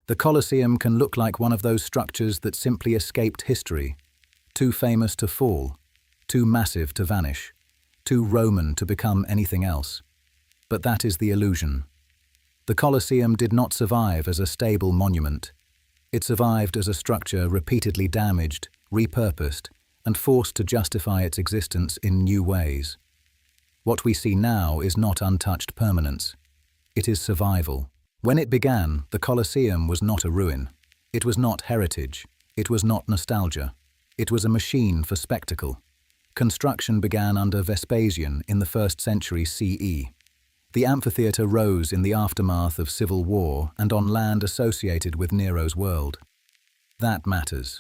The Colosseum can look like one of those structures that simply escaped history, too famous to fall, too massive to vanish, too Roman to become anything else. But that is the illusion. The Colosseum did not survive as a stable monument. It survived as a structure repeatedly damaged, repurposed, and forced to justify its existence in new ways. What we see now is not untouched permanence. It is survival. When it began, the Colosseum was not a ruin. It was not heritage. It was not nostalgia. It was a machine for spectacle. Construction began under Vespasian in the 1st century CE. The amphitheatre rose in the aftermath of civil war and on land associated with Nero's world. That matters,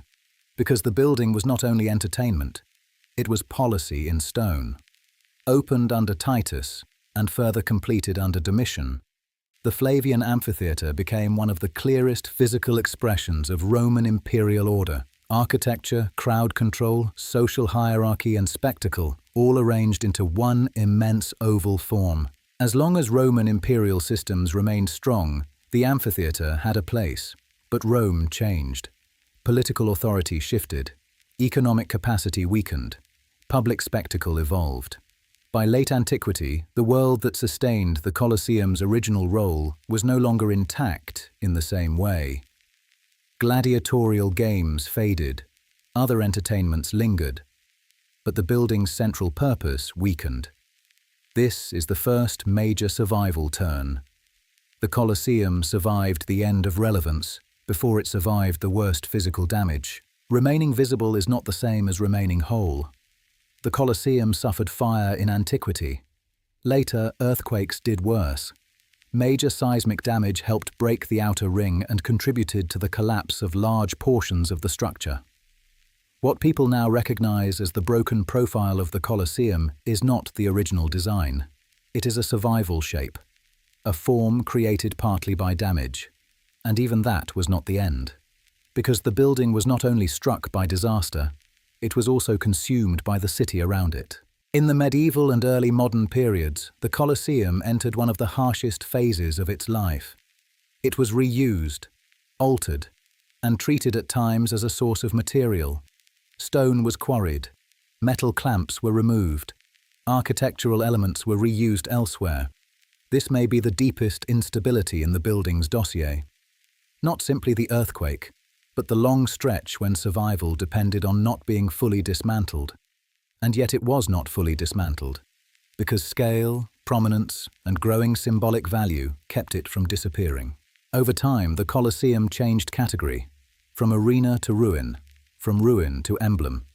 because the building was not only entertainment, it was policy in stone. Opened under Titus and further completed under Domitian, the Flavian amphitheatre became one of the clearest physical expressions of Roman imperial order. Architecture, crowd control, social hierarchy and spectacle, all arranged into one immense oval form. As long as Roman imperial systems remained strong, the amphitheatre had a place. But Rome changed. Political authority shifted. Economic capacity weakened. Public spectacle evolved. By late antiquity, the world that sustained the Colosseum's original role was no longer intact in the same way. Gladiatorial games faded. Other entertainments lingered. But the building's central purpose weakened. This is the first major survival turn. The Colosseum survived the end of relevance before it survived the worst physical damage. Remaining visible is not the same as remaining whole. The Colosseum suffered fire in antiquity. Later, earthquakes did worse. Major seismic damage helped break the outer ring and contributed to the collapse of large portions of the structure. What people now recognize as the broken profile of the Colosseum is not the original design. It is a survival shape, a form created partly by damage. And even that was not the end. Because the building was not only struck by disaster, it was also consumed by the city around it. In the medieval and early modern periods, the Colosseum entered one of the harshest phases of its life. It was reused, altered, and treated at times as a source of material. Stone was quarried, metal clamps were removed, architectural elements were reused elsewhere. This may be the deepest instability in the building's dossier. Not simply the earthquake, but the long stretch when survival depended on not being fully dismantled. And yet it was not fully dismantled, because scale, prominence, and growing symbolic value kept it from disappearing. Over time, the Colosseum changed category, from arena to ruin, from ruin to emblem.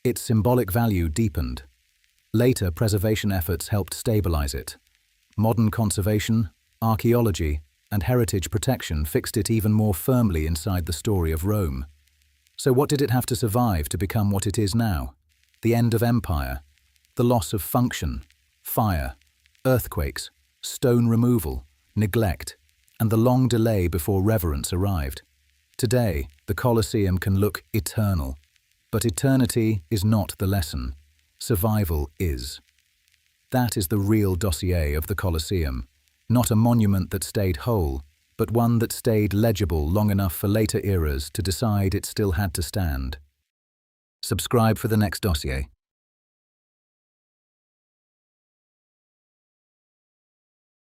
Its symbolic value deepened. Later preservation efforts helped stabilize it. Modern conservation, archaeology, and heritage protection fixed it even more firmly inside the story of Rome. So what did it have to survive to become what it is now? The end of empire, the loss of function, fire, earthquakes, stone removal, neglect, and the long delay before reverence arrived. Today, the Colosseum can look eternal, but eternity is not the lesson. Survival is. That is the real dossier of the Colosseum, not a monument that stayed whole, but one that stayed legible long enough for later eras to decide it still had to stand. Subscribe for the next dossier.